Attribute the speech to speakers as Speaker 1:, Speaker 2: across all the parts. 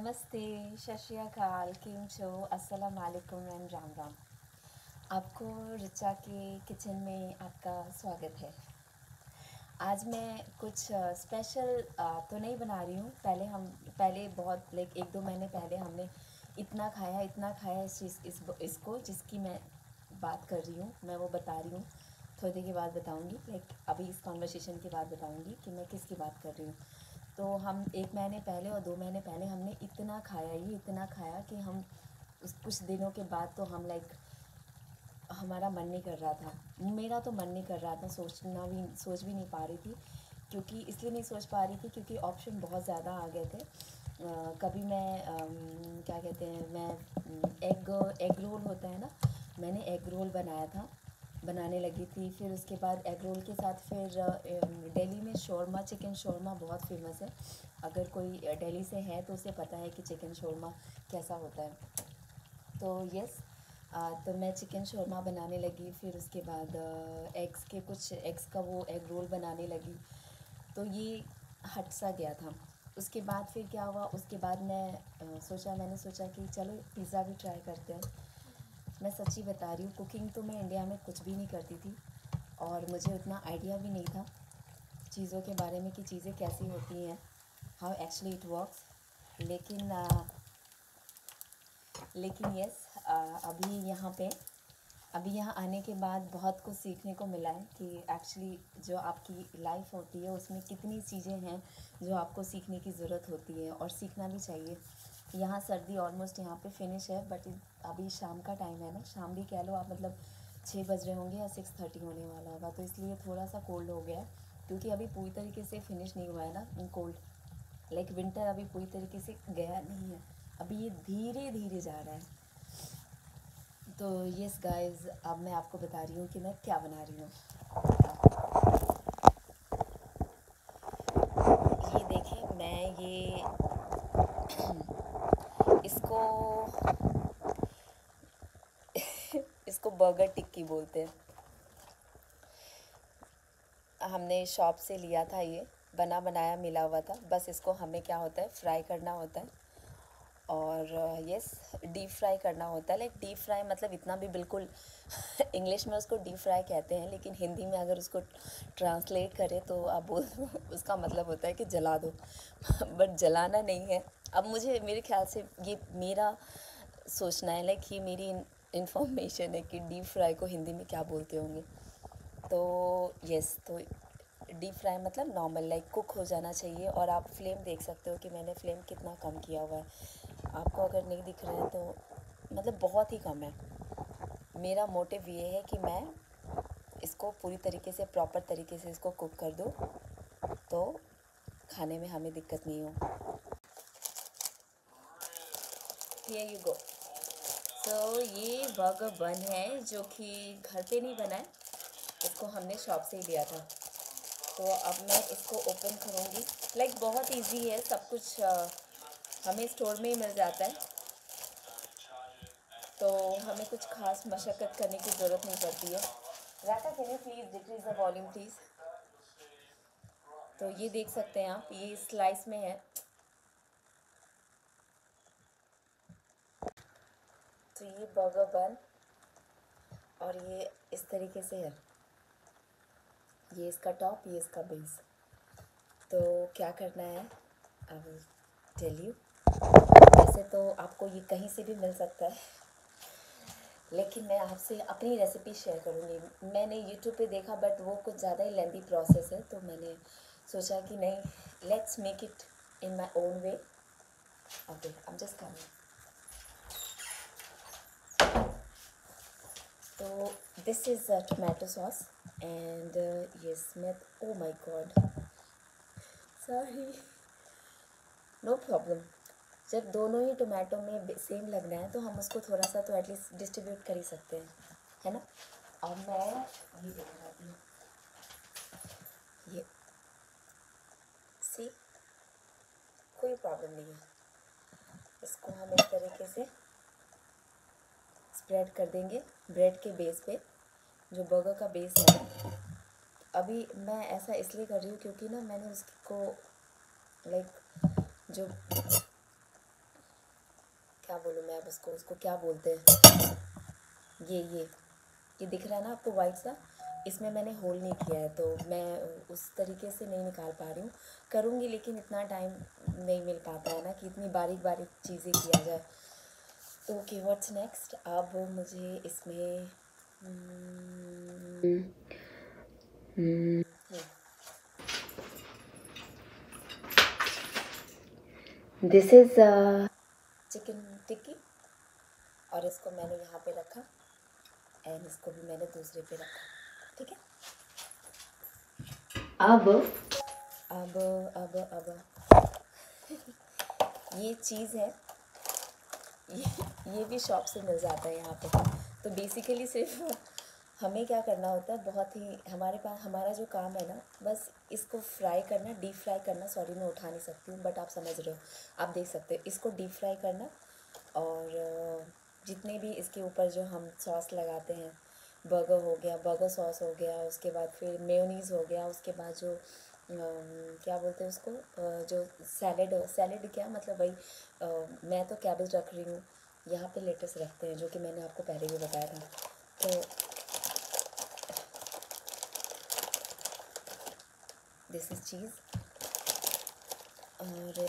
Speaker 1: नमस्ते, सत श्री अकाल, केम छो, अस्सलाम वालेकुम एंड राम राम। आपको ऋचा के किचन में आपका स्वागत है। आज मैं कुछ स्पेशल तो नहीं बना रही हूँ। पहले बहुत लाइक 1-2 महीने पहले हमने इतना खाया इसको जिसकी मैं बात कर रही हूँ, मैं वो बता रही हूँ। थोड़ी देर के बाद बताऊँगी, लाइक अभी इस कॉन्वर्सेशन के बाद बताऊँगी कि मैं किसकी बात कर रही हूँ। तो हम 1 महीने पहले और 2 महीने पहले हमने इतना खाया कि हम उस कुछ दिनों के बाद तो हम लाइक हमारा मन नहीं कर रहा था। मेरा तो मन नहीं कर रहा था, सोच भी नहीं पा रही थी, क्योंकि इसलिए नहीं सोच पा रही थी क्योंकि ऑप्शन बहुत ज़्यादा आ गए थे। कभी मैं क्या कहते हैं, मैं एग रोल होता है ना, मैंने एग रोल बनाने लगी थी। फिर उसके बाद एग रोल के साथ फिर दिल्ली में शौरमा, चिकन शौरमा बहुत फेमस है। अगर कोई दिल्ली से है तो उसे पता है कि चिकन शौरमा कैसा होता है। तो यस, तो मैं चिकन शौरमा बनाने लगी। फिर उसके बाद कुछ एग्स का वो एग रोल बनाने लगी। तो ये हट सा गया था। उसके बाद फिर क्या हुआ, उसके बाद मैंने सोचा कि चलो पिज़्ज़ा भी ट्राई करते हैं। मैं सच्ची बता रही हूँ, कुकिंग तो मैं इंडिया में कुछ भी नहीं करती थी और मुझे उतना आइडिया भी नहीं था चीज़ों के बारे में कि चीज़ें कैसी होती हैं, हाउ एक्चुअली इट वर्क्स। लेकिन यस, अभी यहाँ आने के बाद बहुत कुछ सीखने को मिला है कि एक्चुअली जो आपकी लाइफ होती है उसमें कितनी चीज़ें हैं जो आपको सीखने की ज़रूरत होती है और सीखना भी चाहिए। यहाँ सर्दी ऑलमोस्ट यहाँ पे फिनिश है, बट अभी शाम का टाइम है ना, शाम भी कह लो आप, मतलब 6 बज रहे होंगे या 6:30 होने वाला होगा, तो इसलिए थोड़ा सा कोल्ड हो गया है क्योंकि अभी पूरी तरीके से फिनिश नहीं हुआ है ना कोल्ड। लाइक विंटर अभी पूरी तरीके से गया नहीं है, अभी ये धीरे धीरे जा रहा है। तो यस गाइस, अब मैं आपको बता रही हूँ कि मैं क्या बना रही हूँ। ये देखिए, मैं ये इसको इसको बर्गर टिक्की बोलते हैं। हमने शॉप से लिया था, ये बना बनाया मिला हुआ था। बस इसको हमें क्या होता है, फ्राई करना होता है और यस, डीप फ्राई करना होता है। लाइक डीप फ्राई मतलब इतना भी बिल्कुल इंग्लिश में उसको डीप फ्राई कहते हैं, लेकिन हिंदी में अगर उसको ट्रांसलेट करें तो आप बोल उसका मतलब होता है कि जला दो बट जलाना नहीं है। अब मेरे ख्याल से ये मेरा सोचना है, लाइक ये मेरी इन्फॉर्मेशन है कि डीप फ्राई को हिंदी में क्या बोलते होंगे। तो यस, तो डीप फ्राई मतलब नॉर्मल लाइक कुक हो जाना चाहिए। और आप फ्लेम देख सकते हो कि मैंने फ्लेम कितना कम किया हुआ है। आपको अगर नहीं दिख रहा है तो मतलब बहुत ही कम है। मेरा मोटिव ये है कि मैं इसको पूरी तरीके से प्रॉपर तरीके से इसको कुक कर दूँ तो खाने में हमें दिक्कत नहीं हो। Here you go. तो ये बर्गर बन है जो कि घर पे नहीं बना है, इसको हमने शॉप से ही लिया था। तो अब मैं इसको ओपन करूँगी। लाइक बहुत इजी है सब कुछ, हमें स्टोर में ही मिल जाता है, तो हमें कुछ खास मशक्क़त करने की ज़रूरत नहीं पड़ती है। Raka, can you please decrease the volume please. तो ये देख सकते हैं आप, ये स्लाइस में है। तो ये बर्गर बन और ये इस तरीके से है, ये इसका टॉप, ये इसका बेस। तो क्या करना है, आई विल टेल यू। वैसे तो आपको ये कहीं से भी मिल सकता है, लेकिन मैं आपसे अपनी रेसिपी शेयर करूँगी। मैंने यूट्यूब पे देखा बट वो कुछ ज़्यादा ही लेंदी प्रोसेस है, तो मैंने सोचा कि नहीं, let's make it in my own way. Okay, I am just coming. तो this is tomato sauce and yes, मैं oh my God, sorry, no problem. जब दोनों ही टोमेटो में सेम लगना है तो हम उसको थोड़ा सा तो एटलीस्ट डिस्ट्रीब्यूट कर ही सकते हैं, है ना। और मैं ये बनाती हूँ, ये सी, कोई प्रॉब्लम नहीं है। इसको हम इस तरीके से स्प्रेड कर देंगे ब्रेड के बेस पे, जो बर्गर का बेस है ना। अभी मैं ऐसा इसलिए कर रही हूँ क्योंकि ना मैंने उसको लाइक जो क्या बोलूँ मैं अब उसको क्या बोलते हैं, ये दिख रहा है ना आपको वाइट सा, इसमें मैंने होल नहीं किया है तो मैं उस तरीके से नहीं निकाल पा रही हूँ। करूँगी लेकिन इतना टाइम नहीं मिल पाता है ना कि इतनी बारीक बारीक चीज़ें किया जाए। तो ओके, व्हाट्स नेक्स्ट। अब मुझे इसमें दिस इज़ चिकन टिक्की, और इसको मैंने यहाँ पे रखा एंड इसको भी मैंने दूसरे पे रखा, ठीक है। अब ये चीज़ है, ये भी शॉप से मिल जाता है यहाँ पे। तो बेसिकली सिर्फ हमें क्या करना होता है, बहुत ही हमारे पास हमारा जो काम है ना, बस इसको फ्राई करना, डीप फ्राई करना। सॉरी मैं उठा नहीं सकती हूँ बट आप समझ रहे हो, आप देख सकते हो। इसको डीप फ्राई करना, और जितने भी इसके ऊपर जो हम सॉस लगाते हैं, बर्गर हो गया, बर्गर सॉस हो गया, उसके बाद फिर मेयोनीज़ हो गया, उसके बाद जो क्या बोलते हैं उसको, जो सैलेड क्या मतलब भाई, मैं तो कैबेज रख रही हूँ, यहाँ पे लेटस रखते हैं जो कि मैंने आपको पहले भी बताया था। तो दिस इज़ चीज़। और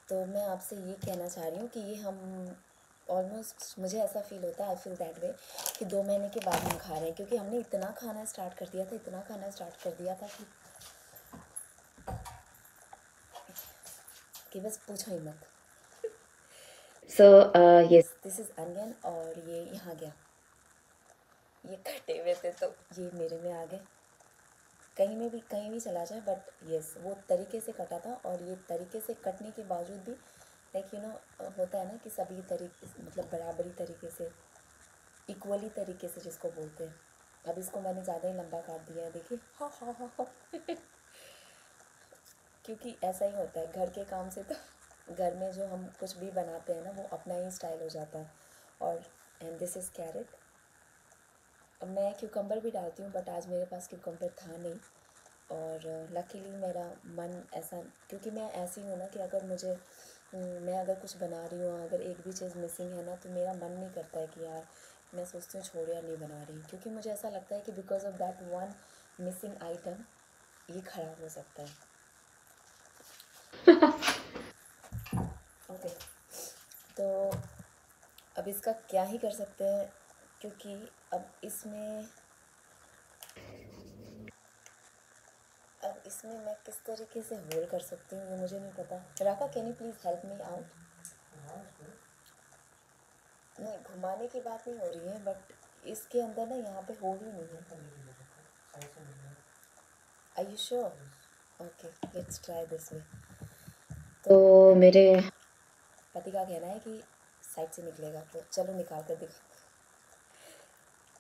Speaker 1: तो मैं आपसे ये कहना चाह रही हूँ कि ये हम ऑलमोस्ट, मुझे ऐसा फील होता है, आई फील दैट वे, कि 2 महीने के बाद हम खा रहे हैं, क्योंकि हमने इतना खाना स्टार्ट कर दिया था कि बस पूछो ही मत। So yes, this is onion, और ये यहाँ गया, ये कटे हुए थे तो ये मेरे में आ गए। कहीं भी चला जाए, बट यस वो तरीके से कटा था, और ये तरीके से कटने के बावजूद भी लाइक होता है ना कि सभी तरीके मतलब बराबरी तरीके से, इक्वली तरीके से जिसको बोलते हैं। अब इसको मैंने ज़्यादा ही लंबा काट दिया है, देखिए। हाँ हाँ हाँ हाँ क्योंकि ऐसा ही होता है घर के काम से, तो घर में जो हम कुछ भी बनाते हैं ना, वो अपना ही स्टाइल हो जाता है। और एंड दिस इज़ कैरेट। अब मैं क्यूकम्बर भी डालती हूँ, बट आज मेरे पास क्यूकम्बर था नहीं, और लकीली मेरा मन ऐसा, क्योंकि मैं ऐसी हूँ ना कि अगर मुझे मैं अगर कुछ बना रही हूँ, अगर एक भी चीज़ मिसिंग है ना, तो मेरा मन नहीं करता है कि यार, मैं सोचती हूँ छोड़ यार नहीं बना रही, क्योंकि मुझे ऐसा लगता है कि because of that one missing item ये ख़राब हो सकता है। ओके, तो अब इसका क्या ही कर सकते हैं, क्योंकि अब इसमें मैं किस तरीके से होल कर सकती हूँ ये मुझे नहीं पता। Raka, can you please help me out. नहीं, घुमाने की बात नहीं हो रही है, बट इसके अंदर ना यहाँ पे होल ही नहीं है। Are you sure? Okay, let's try this way. तो मेरे पति का कहना है कि साइड से निकलेगा, तो चलो निकाल कर दिखा।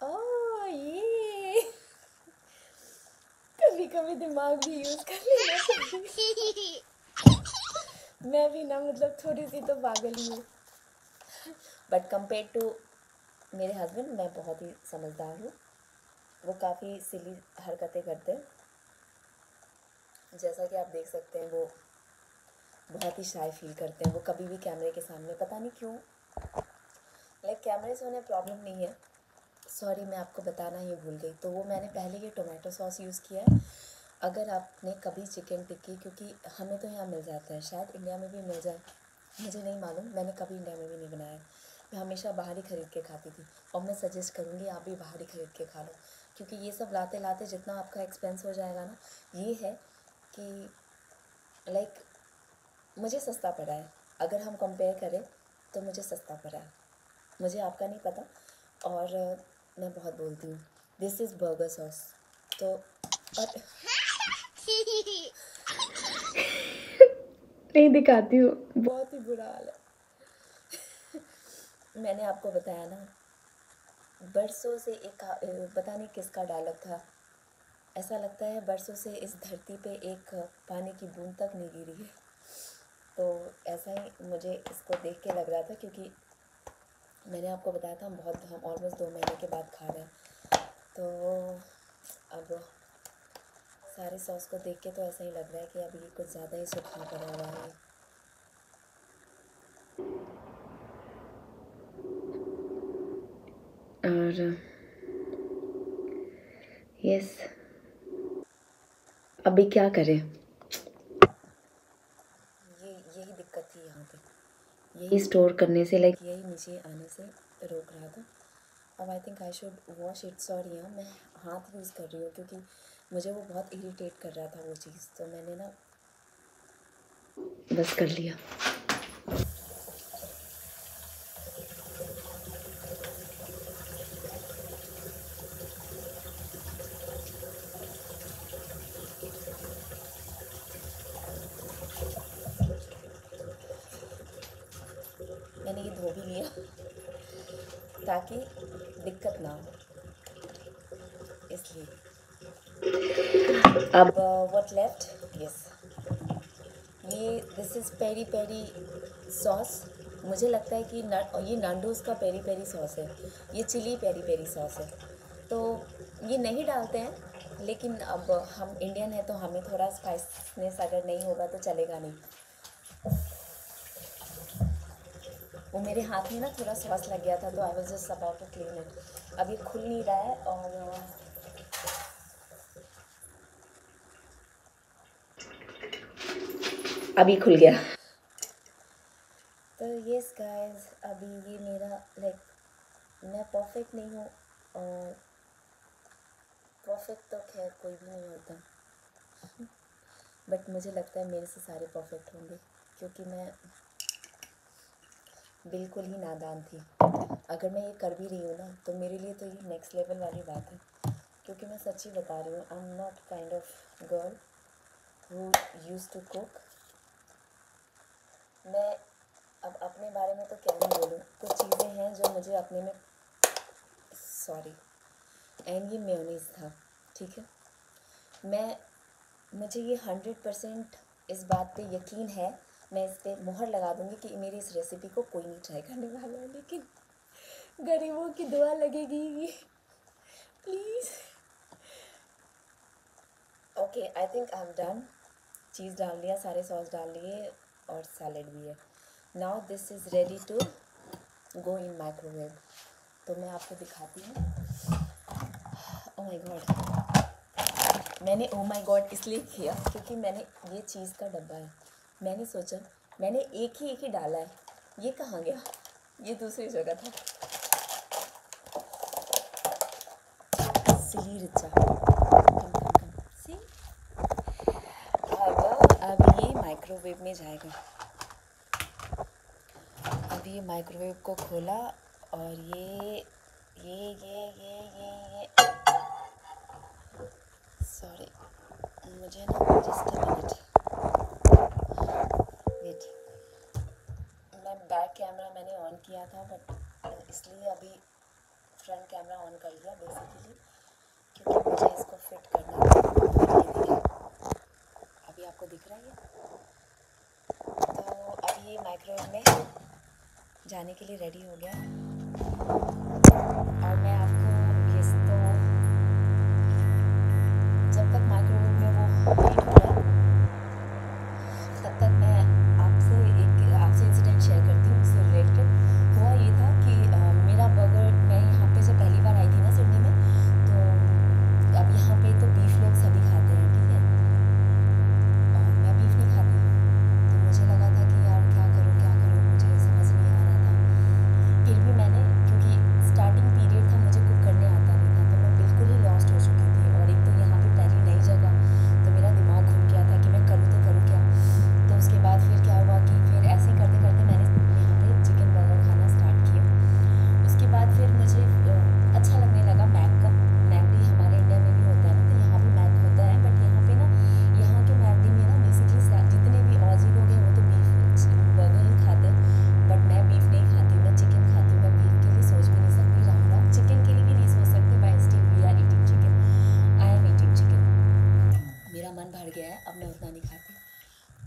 Speaker 1: ओह ये कभी कभी दिमाग भी यूज़ कर लेना चाहिए। मैं भी ना मतलब थोड़ी सी तो पागल ही हूँ, बट कंपेयर टू मेरे हस्बैंड मैं बहुत ही समझदार हूँ। वो काफ़ी सिली हरकतें करते हैं, जैसा कि आप देख सकते हैं। वो बहुत ही शाय फील करते हैं, वो कभी भी कैमरे के सामने, पता नहीं क्यों, लाइक कैमरे से उन्हें प्रॉब्लम नहीं है। सॉरी मैं आपको बताना ही भूल गई, तो वो मैंने पहले ही टोमेटो सॉस यूज़ किया है। अगर आपने कभी चिकन टिक्की, क्योंकि हमें तो यहाँ मिल जाता है, शायद इंडिया में भी मिल जाए, मुझे नहीं मालूम, मैंने कभी इंडिया में भी नहीं बनाया। मैं हमेशा बाहर ही ख़रीद के खाती थी, और मैं सजेस्ट करूँगी आप भी बाहर ही ख़रीद के खा लो, क्योंकि ये सब लाते लाते जितना आपका एक्सपेंस हो जाएगा ना, ये है कि लाइक मुझे सस्ता पड़ा है। अगर हम कंपेयर करें तो मुझे सस्ता पड़ा है, मुझे आपका नहीं पता। और मैं बहुत बोलती हूँ। This is burger sauce. तो और नहीं दिखाती हूँ, बहुत ही बुरा हाल है। मैंने आपको बताया ना, बरसों से एक पता नहीं किसका डायलॉग था, ऐसा लगता है बरसों से इस धरती पे एक पानी की बूंद तक नहीं गिरी है। तो ऐसा ही मुझे इसको देख के लग रहा था, क्योंकि मैंने आपको बताया था हम ऑलमोस्ट 2 महीने के बाद खा रहे हैं। तो अब सारे सॉस को देख के तो ऐसा ही लग रहा है कि अब ये कुछ ज़्यादा ही सूखा पड़ा हुआ है। और यस, अभी क्या करें? यही दिक्कत थी यहाँ पे, यही स्टोर करने से, लाइक यही नीचे आने से रोक रहा था। अब आई think I should wash it. Sorry हाँ, मैं हाथ यूज़ कर रही हूँ क्योंकि मुझे वो बहुत इरिटेट कर रहा था वो चीज़, तो मैंने ना बस कर लिया। मैंने ये धो भी लिया ताकि दिक्कत ना हो, इसलिए। अब व्हाट लेफ्ट, यस, ये this is peri peri sauce. मुझे लगता है कि ये नांडोज का पेरी पेरी सॉस है, ये चिली पेरी पेरी सॉस है। तो ये नहीं डालते हैं, लेकिन अब हम इंडियन हैं तो हमें थोड़ा स्पाइसनेस अगर नहीं होगा तो चलेगा नहीं। वो मेरे हाथ में ना थोड़ा सॉस लग गया था, तो I was just about to clean it. अब ये खुल नहीं रहा है और अभी खुल गया। तो यस गाइस, अभी ये मेरा लाइक मैं परफेक्ट नहीं हूँ, और परफेक्ट तो खैर कोई भी नहीं होता, बट मुझे लगता है मेरे से सारे परफेक्ट होंगे क्योंकि मैं बिल्कुल ही नादान थी। अगर मैं ये कर भी रही हूँ ना तो मेरे लिए तो ये नेक्स्ट लेवल वाली बात है, क्योंकि मैं सच्ची बता रही हूँ, I am not kind of girl who used to cook. मैं अब अपने बारे में तो क्या ही बोलूँ, कुछ चीज़ें हैं जो मुझे अपने में, सॉरी, एंड ये मेयोनीज़ था, ठीक है। मुझे ये 100% इस बात पे यकीन है, मैं इस पे मोहर लगा दूँगी कि मेरी इस रेसिपी को कोई नहीं ट्राई करने वाला है, लेकिन गरीबों की दुआ लगेगी please. Okay, I think I am done. Cheese डाल दिया, सारे सॉस डाल लिए और सैलेड भी है। Now this is ready to go in microwave. तो मैं आपको दिखाती हूँ। ओह माय गॉड, मैंने ओह माय गॉड इसलिए किया क्योंकि मैंने ये चीज़ का डब्बा है, मैंने सोचा मैंने एक ही डाला है, ये कहाँ गया, ये दूसरी जगह था। सिली रिचा, कम सी। अब ये माइक्रोवेव में जाएगा। अब ये माइक्रोवेव को खोला और ये सॉरी, मुझे ना जस्ट अ मिनट वेट। मैं बैक कैमरा मैंने ऑन किया था, बट इसलिए अभी फ्रंट कैमरा ऑन कर लिया बेसिकली क्योंकि मुझे इसको फिट करना है। अभी आपको दिख रहा है, तो अभी ये माइक्रोवेव में जाने के लिए रेडी हो गया। और मैं आपको गेस, तो जब तक माइक्रोवेव में वो हीट हो रहा है तब तक मैं आपसे इंसिडेंट शेयर करती हूँ। उससे रिलेटेड हुआ ये था कि मेरा बर्गर, मैं यहाँ पे जब पहली बार आई थी ना सिडनी में, तो अब यहाँ पे तो बीफ लोग सभी खाते हैं, ठीक है, और मैं बीफ नहीं खाती, तो मुझे लगा था कि यार क्या करूँ, मुझे समझ नहीं आ रहा था। फिर भी मैंने, क्योंकि स्टार्टिंग पीरियड था, मुझे कुक करने आता नहीं था, तो मैं बिल्कुल ही लॉस्ट हो चुकी थी, और एक तो यहाँ पे पहली नई जगह, तो मेरा दिमाग घूम गया था कि मैं करूँ तो करूँ क्या। तो उसके बाद फिर क्या हुआ कि फिर ऐसे ही करते करते मैंने यहाँ पे चिकन बर्गर खाना स्टार्ट किया। उसके बाद फिर मुझे अच्छा लगने लगा मैक का। मैक भी हमारे इंडिया में भी होता है ना, तो यहाँ भी मैक होता है, बट यहाँ पे ना, यहाँ के मैकडी में ना बेसिकली जितने भी ऑजी लोग हैं वो तो बीफ बर्गर ही खाते हैं, बट मैं बीफ नहीं खाती, मैं चिकन खाती हूँ। मैं बीफ के लिए सोच भी नहीं सकती, राम चिकन के लिए भी नहीं सोच सकती, by still we are eating chicken, I am eating chicken. मेरा मन भर गया है, अब मैं उतना नहीं खाती।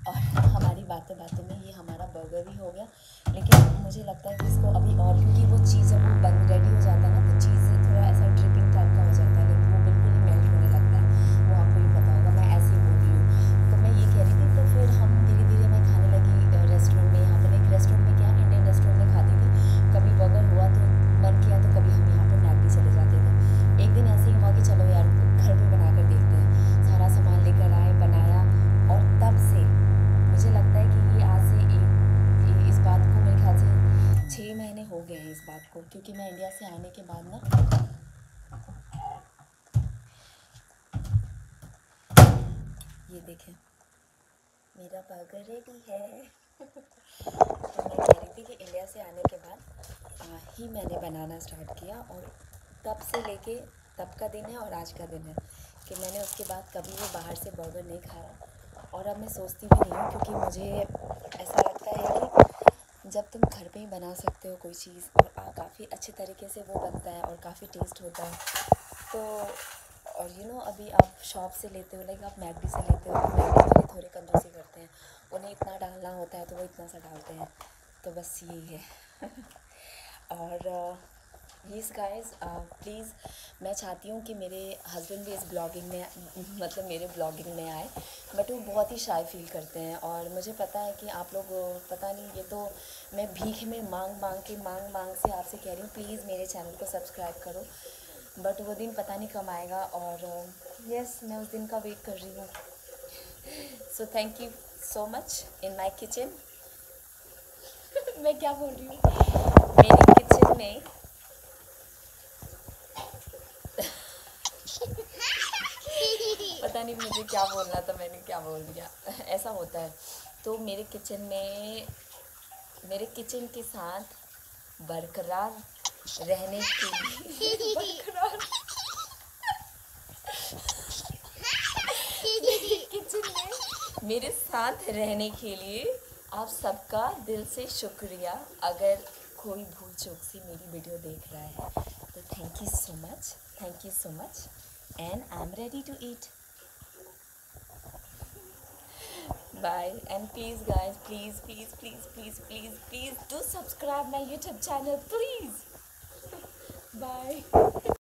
Speaker 1: और हमारी बातों में ये हमारा बर्गर भी हो गया, लेकिन मुझे लगता है कि इसको अभी और, क्योंकि वो चीज़ जब वो बन रेडी हो जाता है ना, तो चीज़ थोड़ा ऐसा ड्रिपिंग टाइप का हो जाता है, लेकिन वो बिल्कुल ही मेल्ट होने लगता है, वो आपको ही पता होगा, मैं ऐसे ही बोल रही हूँ। तो मैं ये कह रही थी, तो फिर हम धीरे धीरे मैं खाने लगी रेस्टोरेंट में। यहाँ पर एक रेस्टोरेंट में क्या आपको, क्योंकि मैं इंडिया से आने के बाद ना, ये देखें मेरा बर्गर रेडी है। तो मैं कह रही थी कि इंडिया से आने के बाद ही मैंने बनाना स्टार्ट किया, और तब से लेके तब का दिन है और आज का दिन है कि मैंने उसके बाद कभी भी बाहर से बर्गर नहीं खाया। और अब मैं सोचती भी नहीं हूँ, क्योंकि मुझे ऐसा लगता है कि जब तुम घर पे ही बना सकते हो कोई चीज़ और काफ़ी अच्छे तरीके से वो बनता है और काफ़ी टेस्ट होता है, तो और अभी आप शॉप से लेते हो, लाइक आप मैकडी से लेते हो, तो मैकडी वाले थोड़ी कंजूसी करते हैं, उन्हें इतना डालना होता है तो वो इतना सा डालते हैं, तो बस यही है। और प्लीज़ गाइस, प्लीज़ मैं चाहती हूँ कि मेरे हस्बैंड भी इस ब्लॉगिंग में, मतलब मेरे ब्लॉगिंग में आए, बट वो बहुत ही शाय फील करते हैं। और मुझे पता है कि आप लोग, पता नहीं, ये तो मैं भीख में मांग मांग से आपसे कह रही हूँ प्लीज़ मेरे चैनल को सब्सक्राइब करो, बट वो दिन पता नहीं कब आएगा। और यस, मैं उस दिन का वेट कर रही हूँ। So thank you so much in my kitchen. मैं क्या बोल रही हूँ, मेरे किचन में पता नहीं मुझे क्या बोलना था, मैंने क्या बोल दिया। ऐसा होता है। तो मेरे किचन में, मेरे किचन के साथ बरकरार रहने के लिए बरकरार मेरे किचन में मेरे साथ रहने के लिए आप सबका दिल से शुक्रिया। अगर कोई भूल चूक से मेरी वीडियो देख रहा है तो thank you so much, thank you so much, and I am ready to eat. Bye, and please guys, please do subscribe my YouTube channel, please. Bye.